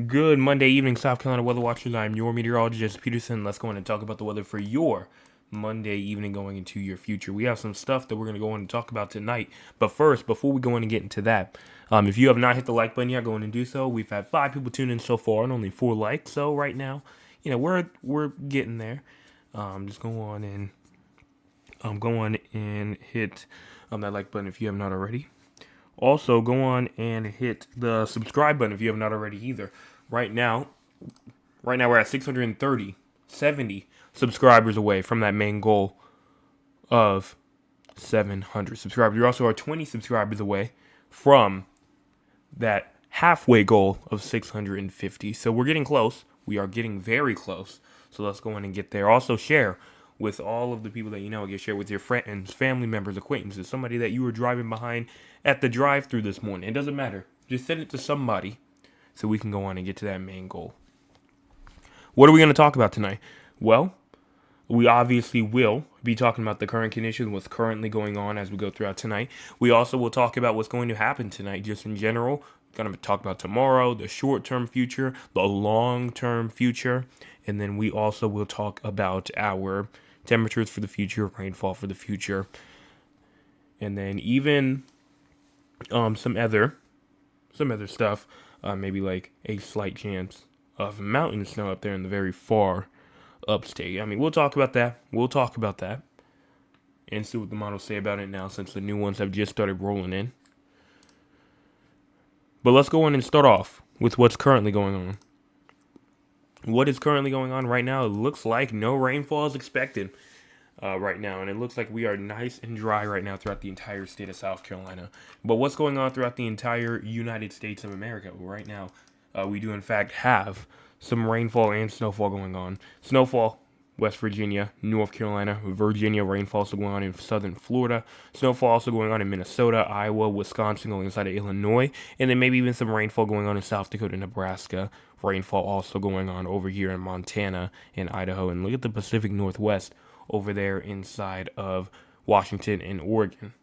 Good Monday evening, South Carolina weather watchers. I'm your meteorologist, Jesse Peterson. Let's go in and talk about the weather for your Monday evening going into your future. We have some stuff that we're going to go in and talk about tonight. But first, before we go in and get into that, if you have not hit the like button yet, go in and do so. We've had 5 people tune in so far and only 4 likes. So right now, we're getting there. Just go on and hit that like button if you have not already. Also, go on and hit the subscribe button if you have not already either. Right now, we're at 70 subscribers away from that main goal of 700 subscribers. We also are 20 subscribers away from that halfway goal of 650. So we're getting close. We are getting very close. So let's go in and get there. Also, share with all of the people that you know. Share with your friends, family members, acquaintances, somebody that you were driving behind at the drive-through this morning. It doesn't matter. Just send it to somebody so we can go on and get to that main goal. What are we going to talk about tonight? Well, we obviously will be talking about the current conditions, what's currently going on as we go throughout tonight. We also will talk about what's going to happen tonight, just in general. Going to talk about tomorrow, the short-term future, the long-term future, and then we also will talk about our temperatures for the future, rainfall for the future, and then even some other stuff, maybe like a slight chance of mountain snow up there in the very far upstate. I mean, we'll talk about that. And see what the models say about it now, since the new ones have just started rolling in. But let's go in and start off with what's currently going on. What is currently going on right now? It looks like no rainfall is expected right now, and it looks like we are nice and dry right now throughout the entire state of South Carolina. But what's going on throughout the entire United States of America? Well, right now, we do in fact have some rainfall and snowfall going on. Snowfall, West Virginia, North Carolina, Virginia. Rainfall also going on in southern Florida. Snowfall also going on in Minnesota, Iowa, Wisconsin, going inside of Illinois. And then maybe even some rainfall going on in South Dakota, Nebraska. Rainfall also going on over here in Montana and Idaho. And look at the Pacific Northwest over there inside of Washington and Oregon.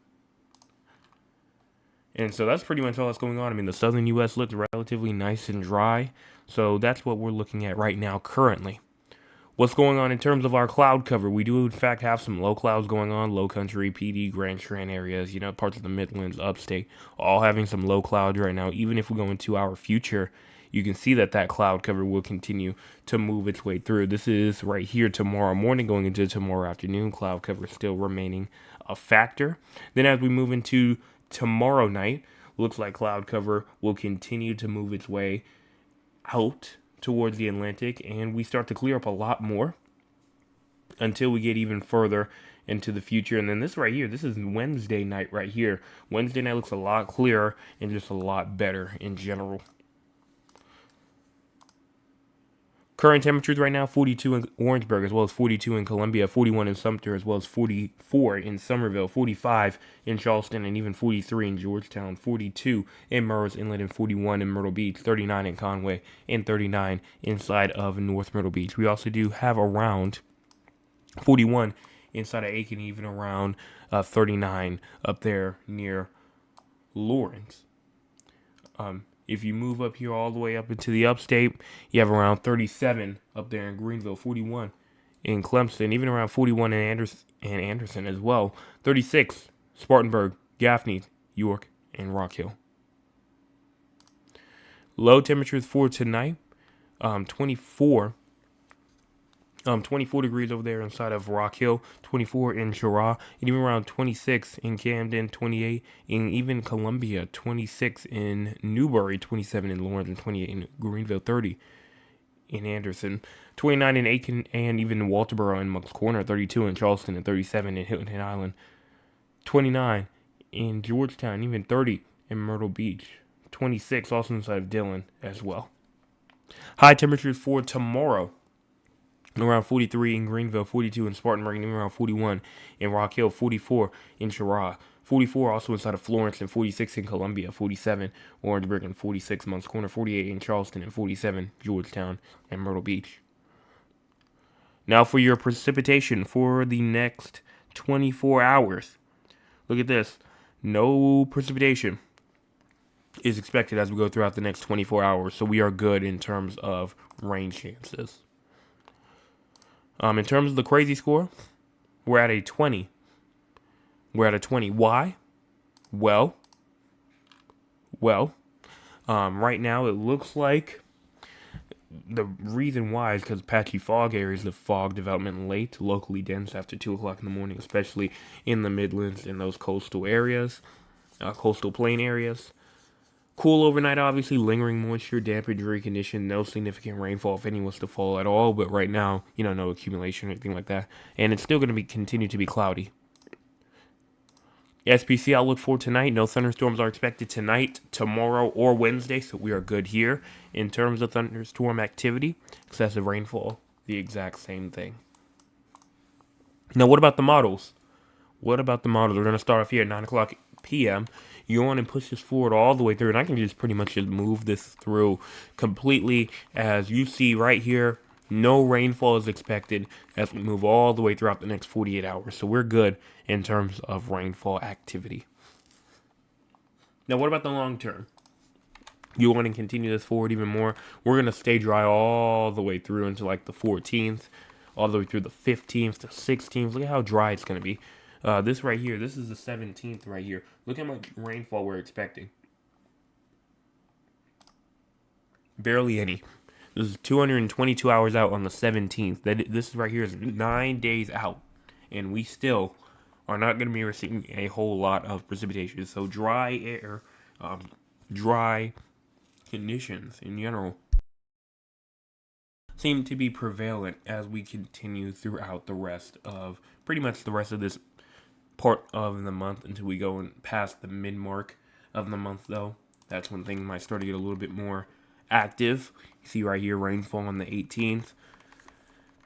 And so that's pretty much all that's going on. I mean, the southern U.S. looks relatively nice and dry. So that's what we're looking at right now currently. What's going on in terms of our cloud cover? We do, in fact, have some low clouds going on. Low Country, PD, Grand Strand areas, parts of the Midlands, upstate, all having some low clouds right now. Even if we go into our future, you can see that cloud cover will continue to move its way through. This is right here tomorrow morning, going into tomorrow afternoon. Cloud cover still remaining a factor. Then as we move into tomorrow night, looks like cloud cover will continue to move its way out towards the Atlantic, and we start to clear up a lot more until we get even further into the future. And then this right here, this is Wednesday night right here. Wednesday night looks a lot clearer and just a lot better in general. Current temperatures right now, 42 in Orangeburg, as well as 42 in Columbia, 41 in Sumter, as well as 44 in Somerville, 45 in Charleston, and even 43 in Georgetown, 42 in Murray's Inlet, and 41 in Myrtle Beach, 39 in Conway, and 39 inside of North Myrtle Beach. We also do have around 41 inside of Aiken, even around 39 up there near Lawrence. If you move up here all the way up into the upstate, you have around 37 up there in Greenville, 41 in Clemson, even around 41 in Anderson as well, 36 Spartanburg, Gaffney, York, and Rock Hill. Low temperatures for tonight, 24 degrees over there inside of Rock Hill, 24 in Cheraw, and even around 26 in Camden, 28 in even Columbia, 26 in Newberry, 27 in Lawrence, and 28 in Greenville, 30 in Anderson, 29 in Aiken, and even Walterboro and Moncks Corner, 32 in Charleston, and 37 in Hilton Island, 29 in Georgetown, even 30 in Myrtle Beach, 26 also inside of Dillon as well. High temperatures for tomorrow, around 43 in Greenville, 42 in Spartanburg, and even around 41 in Rock Hill, 44 in Cheraw, 44 also inside of Florence, and 46 in Columbia, 47 Orangeburg, and 46 Moncks Corner, 48 in Charleston, and 47 Georgetown and Myrtle Beach. Now for your precipitation for the next 24 hours. Look at this. No precipitation is expected as we go throughout the next 24 hours. So we are good in terms of rain chances. In terms of the crazy score, we're at a 20. We're at a 20. Why? Well, right now it looks like the reason why is because patchy fog areas, the fog development late, locally dense after 2 o'clock in the morning, especially in the Midlands and those coastal areas, coastal plain areas. Cool overnight, obviously, lingering moisture, damp and dreary condition, no significant rainfall if any was to fall at all, but right now, no accumulation or anything like that. And it's still going to continue to be cloudy. SPC outlook for tonight, no thunderstorms are expected tonight, tomorrow, or Wednesday, so we are good here. In terms of thunderstorm activity, excessive rainfall, the exact same thing. Now, what about the models? We're going to start off here at 9 o'clock p.m. You want to push this forward all the way through, and I can just pretty much just move this through completely. As you see right here, no rainfall is expected as we move all the way throughout the next 48 hours. So we're good in terms of rainfall activity. Now, what about the long term? You want to continue this forward even more? We're going to stay dry all the way through until like the 14th, all the way through the 15th to 16th. Look at how dry it's going to be. This right here, this is the 17th right here. Look how much rainfall we're expecting. Barely any. This is 222 hours out on the 17th. This right here is 9 days out. And we still are not going to be receiving a whole lot of precipitation. So dry air, dry conditions in general seem to be prevalent as we continue throughout the rest of, pretty much the rest of this part of the month until we go past the mid-mark of the month, though. That's when things might start to get a little bit more active. You see right here, rainfall on the 18th.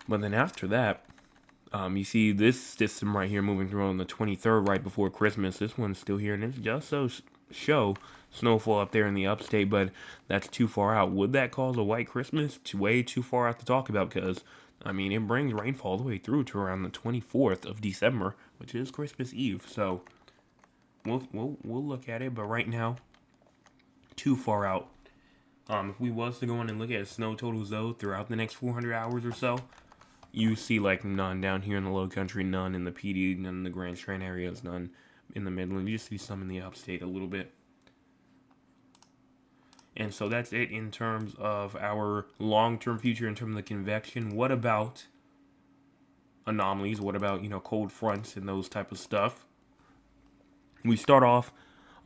But then after that, you see this system right here moving through on the 23rd, right before Christmas. This one's still here, and it's just so show snowfall up there in the upstate, but that's too far out. Would that cause a white Christmas? Way too far out to talk about, because it brings rainfall all the way through to around the 24th of December, which is Christmas Eve. So we'll look at it, but right now, too far out. If we was to go on and look at snow totals though throughout the next 400 hours or so, you see like none down here in the Low Country, none in the PD, none in the Grand Strand areas, none in the Midland. You just see some in the upstate a little bit. And so that's it in terms of our long-term future in terms of the convection. What about anomalies? What about, cold fronts and those type of stuff? We start off,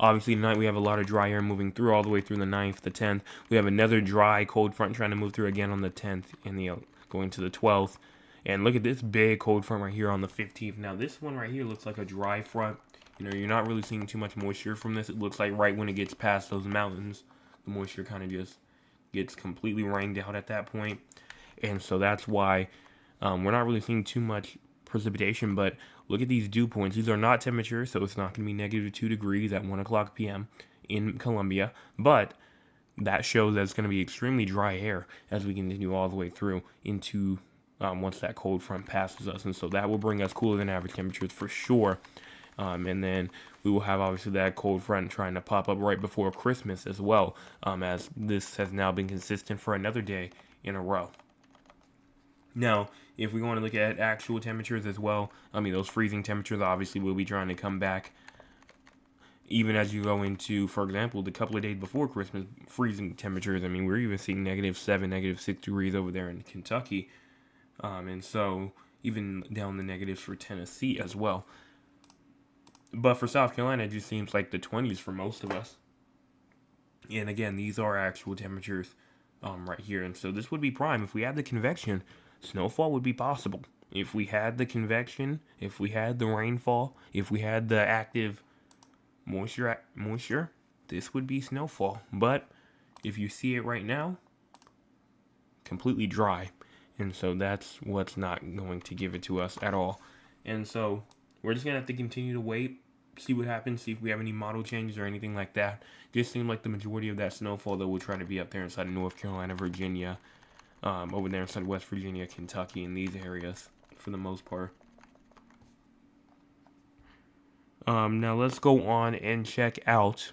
obviously tonight we have a lot of dry air moving through all the way through the 9th, the 10th. We have another dry cold front trying to move through again on the 10th and going to the 12th. And look at this big cold front right here on the 15th. Now this one right here looks like a dry front. You're not really seeing too much moisture from this. It looks like right when it gets past those mountains, the moisture kind of just gets completely rained out at that point. And so that's why we're not really seeing too much precipitation. But look at these dew points. These are not temperatures, so it's not going to be negative 2 degrees at 1 o'clock p.m. in Columbia. But that shows that it's going to be extremely dry air as we continue all the way through into once that cold front passes us. And so that will bring us cooler than average temperatures for sure. And then we will have obviously that cold front trying to pop up right before Christmas as well, as this has now been consistent for another day in a row. Now, if we want to look at actual temperatures as well, those freezing temperatures obviously will be trying to come back. Even as you go into, for example, the couple of days before Christmas, freezing temperatures. We're even seeing -7, -6 degrees over there in Kentucky. And so even down the negatives for Tennessee as well. But for South Carolina, it just seems like the 20s for most of us. And again, these are actual temperatures right here. And so this would be prime. If we had the convection, snowfall would be possible. If we had the convection, if we had the rainfall, if we had the active moisture, this would be snowfall. But if you see it right now, completely dry. And so that's what's not going to give it to us at all. And so we're just going to have to continue to wait, see what happens, see if we have any model changes or anything like that. Just seems like the majority of that snowfall, though, will try to be up there inside of North Carolina, Virginia, over there inside West Virginia, Kentucky, in these areas for the most part. Now let's go on and check out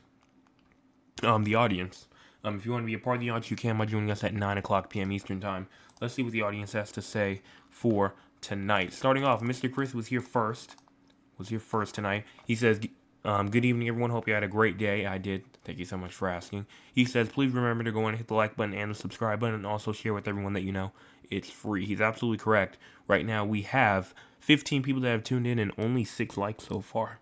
the audience. If you want to be a part of the audience, you can by joining us at 9 o'clock p.m. Eastern Time. Let's see what the audience has to say for tonight. Starting off, Mr. Chris was here first. Tonight. He says, good evening, everyone. Hope you had a great day. I did. Thank you so much for asking. He says, please remember to go and hit the like button and the subscribe button, and also share with everyone that you know. It's free. He's absolutely correct. Right now, we have 15 people that have tuned in and only 6 likes so far.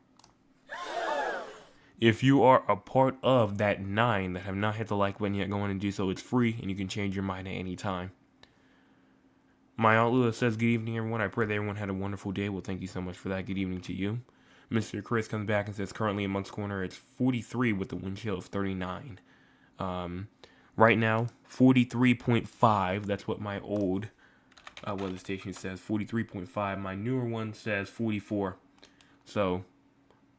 If you are a part of that 9 that have not hit the like button yet, go on and do so. It's free, and you can change your mind at any time. My Aunt Lula says, good evening, everyone. I pray that everyone had a wonderful day. Well, thank you so much for that. Good evening to you. Mr. Chris comes back and says, currently in Moncks Corner, it's 43 with the wind chill of 39. Right now, 43.5. That's what my old weather station says, 43.5. My newer one says 44. So,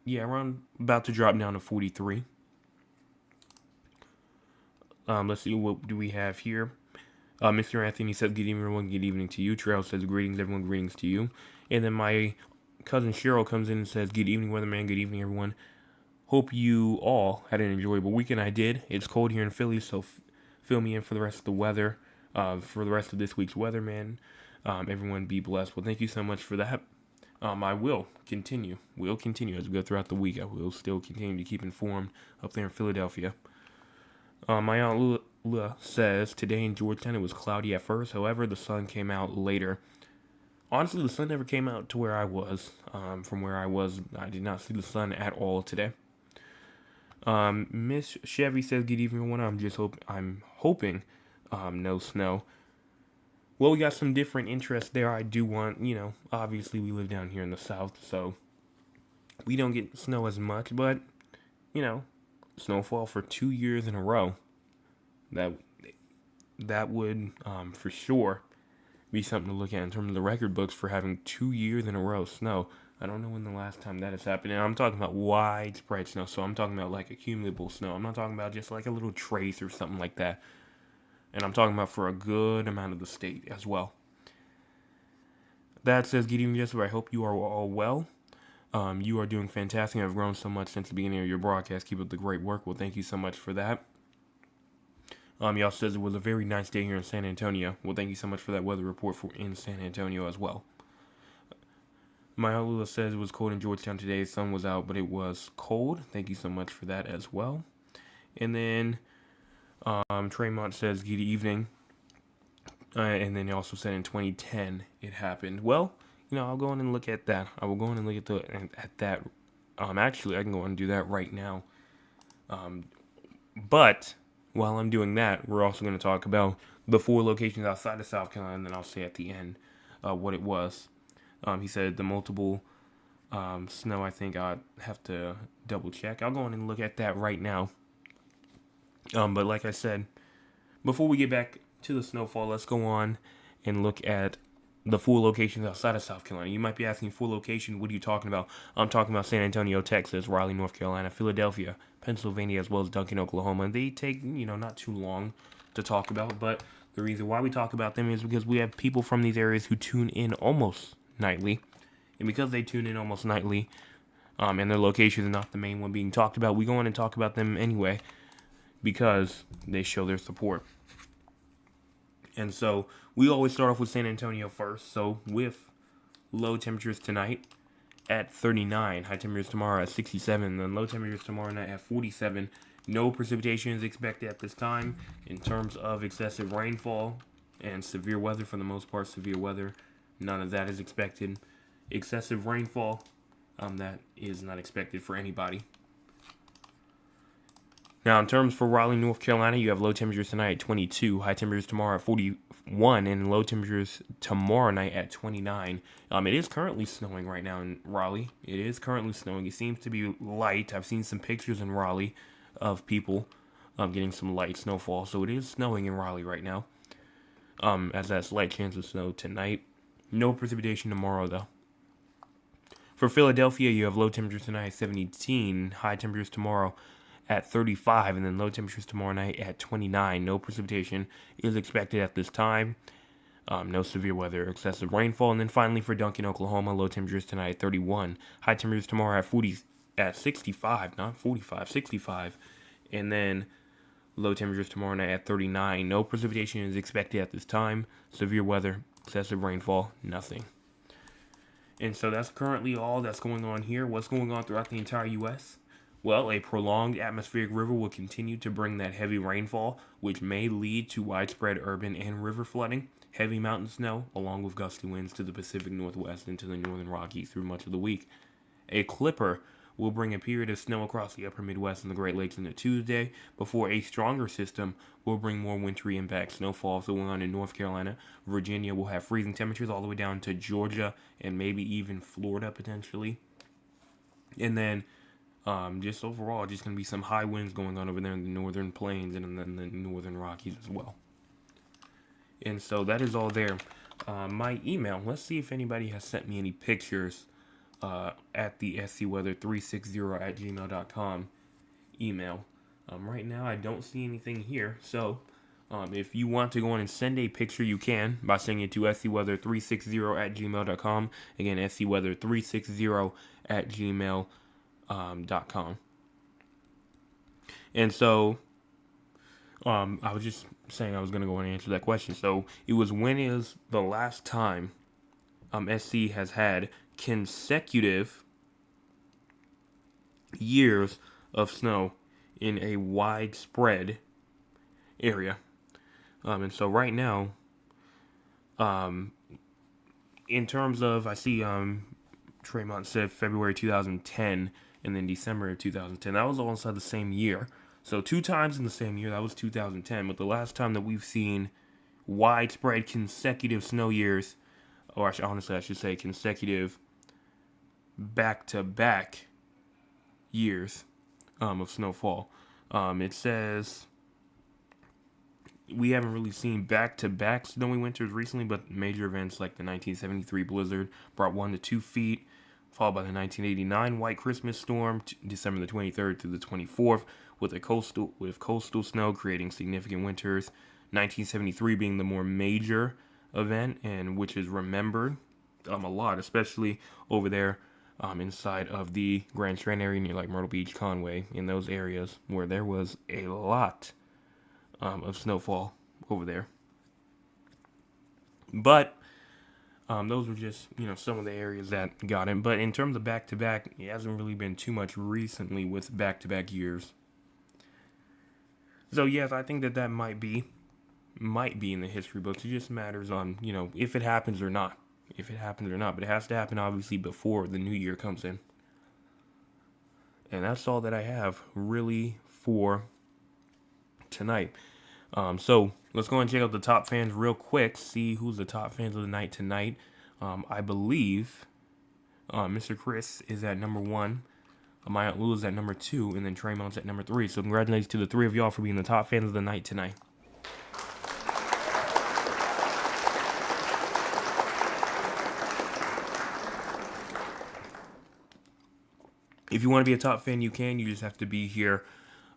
yeah, around about to drop down to 43. Let's see, what do we have here? Mr. Anthony says, good evening, everyone. Good evening to you. Trail says, greetings, everyone. Greetings to you. And then my cousin Cheryl comes in and says, good evening, weatherman. Good evening, everyone. Hope you all had an enjoyable weekend. I did. It's cold here in Philly, so fill me in for the rest of the weather, for the rest of this week's weatherman. Everyone be blessed. Well, thank you so much for that. I will continue as we go throughout the week. I will still continue to keep informed up there in Philadelphia. My Aunt Lula says, today in Georgetown it was cloudy at first, however, the sun came out later. Honestly, the sun never came out to where I was. From where I was, I did not see the sun at all today. Miss Chevy says, good evening, everyone. I'm hoping no snow. Well, we got some different interests there. I do want, obviously we live down here in the South, so we don't get snow as much, but, snowfall for 2 years in a row. That would, for sure, be something to look at in terms of the record books for having 2 years in a row snow. I don't know when the last time that has happened. And I'm talking about widespread snow, so I'm talking about like accumulable snow. I'm not talking about just like a little trace or something like that. And I'm talking about for a good amount of the state as well. That says, good evening, Jessica. I hope you are all well. You are doing fantastic. I've grown so much since the beginning of your broadcast. Keep up the great work. Well, thank you so much for that. Y'all says it was a very nice day here in San Antonio. Well, thank you so much for that weather report in San Antonio as well. My Aunt Lula says it was cold in Georgetown today. The sun was out, but it was cold. Thank you so much for that as well. And then Tremont says, good evening. And then he also said in 2010 it happened. Well, I'll go on and look at that. I will go on and look at that. Actually, I can go on and do that right now. But while I'm doing that, we're also going to talk about the 4 locations outside of South Carolina, and then I'll say at the end what it was. He said the multiple snow, I think I'd have to double check. I'll go on and look at that right now. But like I said, before we get back to the snowfall, let's go on and look at the 4 locations outside of South Carolina. You might be asking, 4 locations, what are you talking about? I'm talking about San Antonio, Texas, Raleigh, North Carolina, Philadelphia, Pennsylvania, as well as Duncan, Oklahoma. And they take, not too long to talk about, but the reason why we talk about them is because we have people from these areas who tune in almost nightly. And because they tune in almost nightly, and their location is not the main one being talked about, we go on and talk about them anyway because they show their support. And so we always start off with San Antonio first. So with low temperatures tonight at 39, high temperatures tomorrow at 67, then low temperatures tomorrow night at 47. No precipitation is expected at this time. In terms of excessive rainfall and severe weather, for the most part, severe weather, none of that is expected. Excessive rainfall, that is not expected for anybody. Now, in terms for Raleigh, North Carolina, you have low temperatures tonight at 22, high temperatures tomorrow at 41, and low temperatures tomorrow night at 29. It is currently snowing right now in Raleigh. It is currently snowing. It seems to be light. I've seen some pictures in Raleigh of people getting some light snowfall. So it is snowing in Raleigh right now, as that's light chance of snow tonight. No precipitation tomorrow, though. For Philadelphia, you have low temperatures tonight at 17, high temperatures tomorrow at 35, and then low temperatures tomorrow night at 29. No precipitation is expected at this time. No severe weather, excessive rainfall. And then finally for Duncan, Oklahoma, low temperatures tonight at 31. High temperatures tomorrow at 65, not 45, 65. And then Low temperatures tomorrow night at 39. No precipitation is expected at this time. Severe weather, excessive rainfall, nothing. And so that's currently all that's going on here. What's going on throughout the entire U.S.? Well, a prolonged atmospheric river will continue to bring that heavy rainfall, which may lead to widespread urban and river flooding, heavy mountain snow, along with gusty winds to the Pacific Northwest and to the northern Rockies through much of the week. A clipper will bring a period of snow across the upper Midwest and the Great Lakes into Tuesday, before a stronger system will bring more wintry impact snowfall. So going on in North Carolina, Virginia will have freezing temperatures all the way down to Georgia and maybe even Florida potentially. And then just overall, just going to be some high winds going on over there in the northern plains and then the northern Rockies as well. And so that is all there. My email, let's see if anybody has sent me any pictures at the scweather360@gmail.com email. Right now, I don't see anything here. So if you want to go on and send a picture, you can by sending it to scweather360@gmail.com. Again, scweather360@gmail.com. And so I was just saying I was going to go and answer that question. So it was, when is the last time SC has had consecutive years of snow in a widespread area? And so right now, in terms of, I see Tremont said February 2010 and then December of 2010. That was all inside the same year. So 2 times in the same year, that was 2010. But the last time that we've seen widespread consecutive snow years, or honestly, I should say consecutive back-to-back years of snowfall. It says we haven't really seen back-to-back snowy winters recently, but major events like the 1973 blizzard brought 1 to 2 feet, followed by the 1989 White Christmas storm, December the 23rd through the 24th, with coastal snow creating significant winters. 1973 being the more major event, and which is remembered a lot, especially over there inside of the Grand Strand area near like Myrtle Beach, Conway, in those areas where there was a lot of snowfall over there. But those were just, some of the areas that got it. But in terms of back-to-back, it hasn't really been too much recently with back-to-back years. So yes, I think that might be in the history books. It just matters on, if it happens or not. But it has to happen, obviously, before the new year comes in. And that's all that I have, really, for tonight. So let's go and check out the top fans real quick, see who's the top fans of the night tonight. I believe Mr. Chris is at number 1. My Aunt Lou is at number 2, and then Tremont's at number 3. So congratulations to the 3 of y'all for being the top fans of the night tonight. If you want to be a top fan, you can. You just have to be here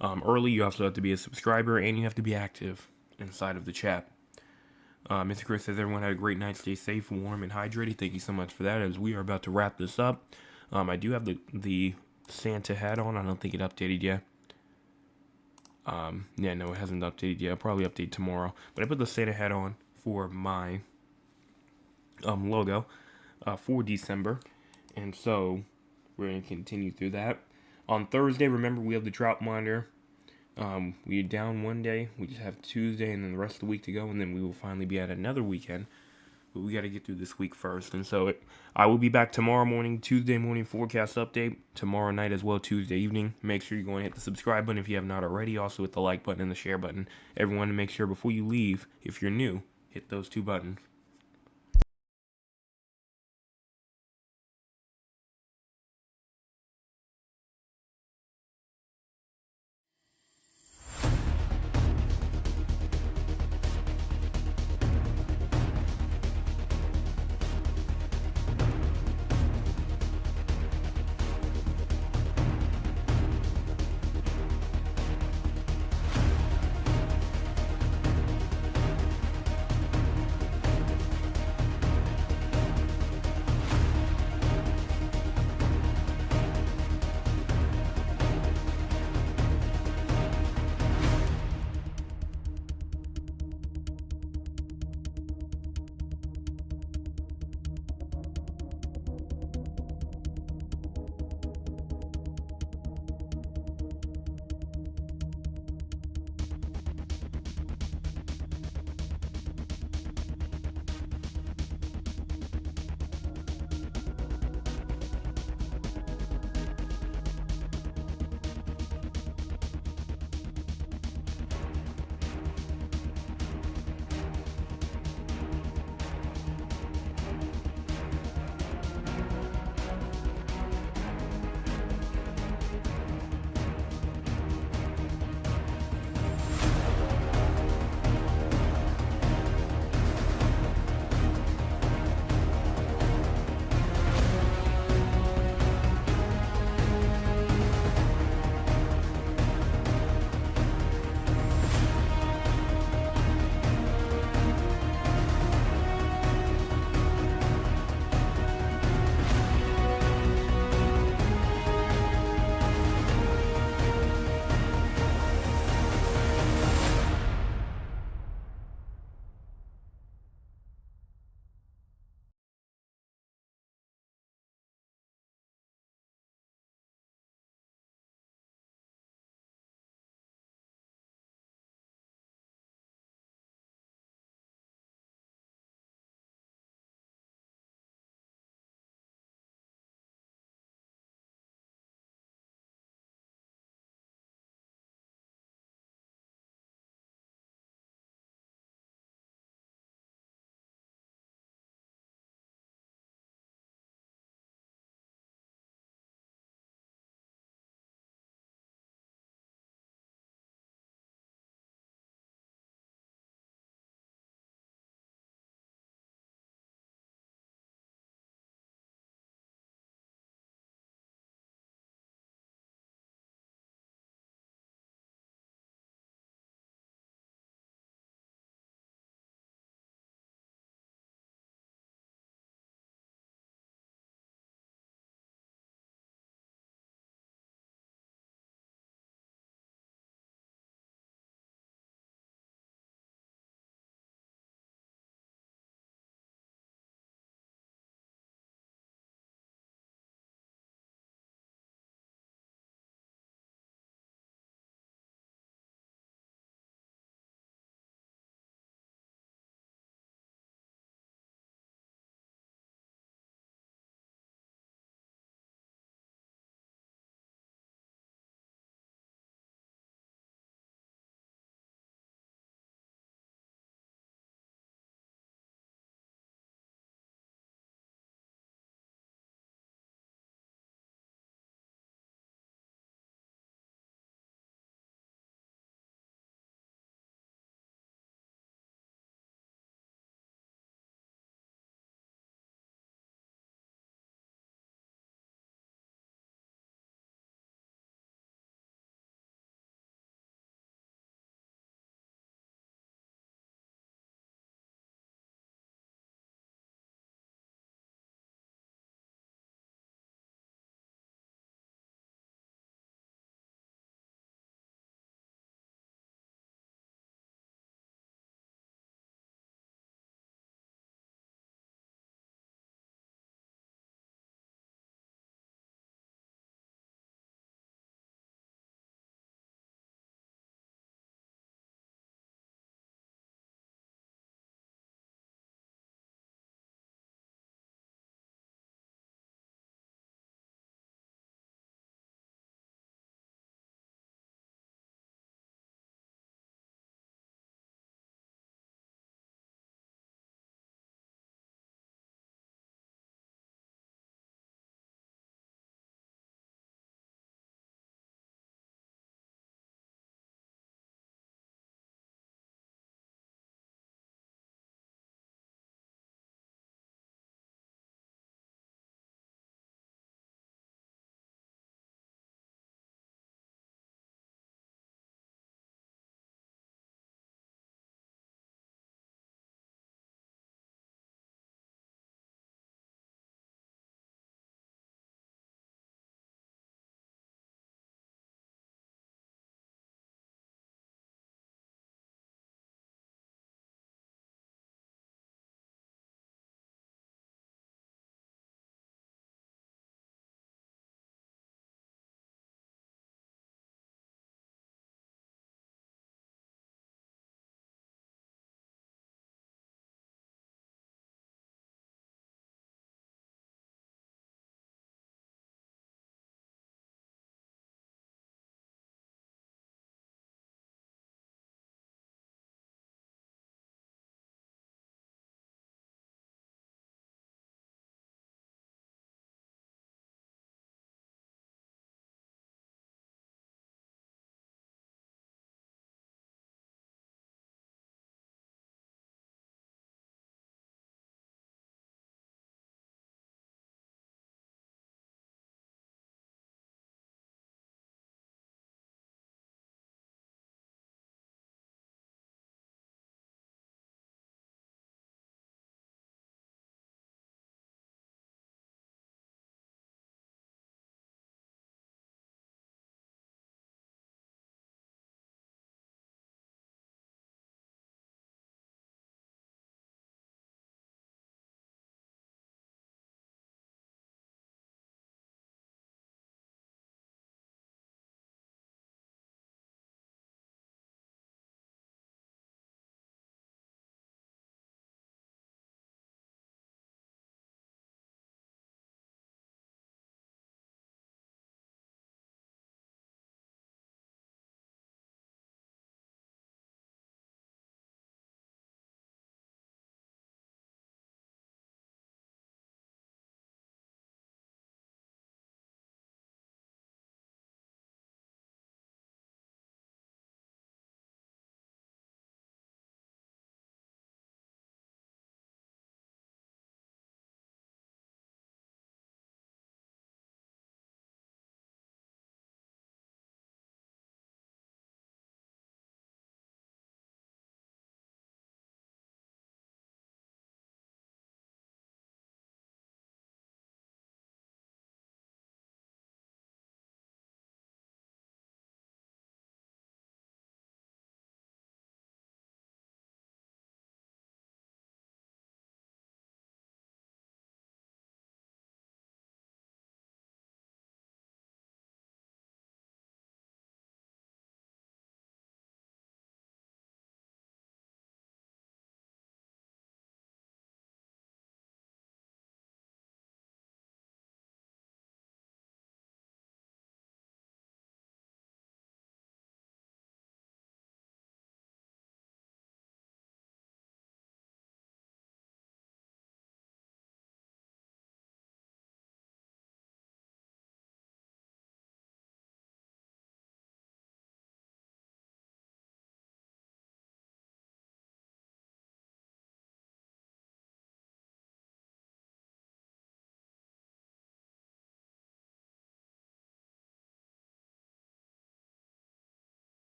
early. You also have to be a subscriber, and you have to be active inside of the chat. Mr. Chris says everyone had a great night. Stay safe, warm, and hydrated. Thank you so much for that. As we are about to wrap this up, I do have the Santa hat on. I don't think it updated yet. Yeah, no, it hasn't updated yet. I'll probably update tomorrow. But I put the Santa hat on for my logo for December, and so we're going to continue through that. On Thursday, remember, we have the drought monitor. We're down one day. We just have Tuesday and then the rest of the week to go, and then we will finally be at another weekend. But we got to get through this week first. And so I will be back tomorrow morning, Tuesday morning forecast update. Tomorrow night as well, Tuesday evening. Make sure you go and hit the subscribe button if you have not already. Also hit the like button and the share button. Everyone, make sure before you leave, if you're new, hit those 2 buttons.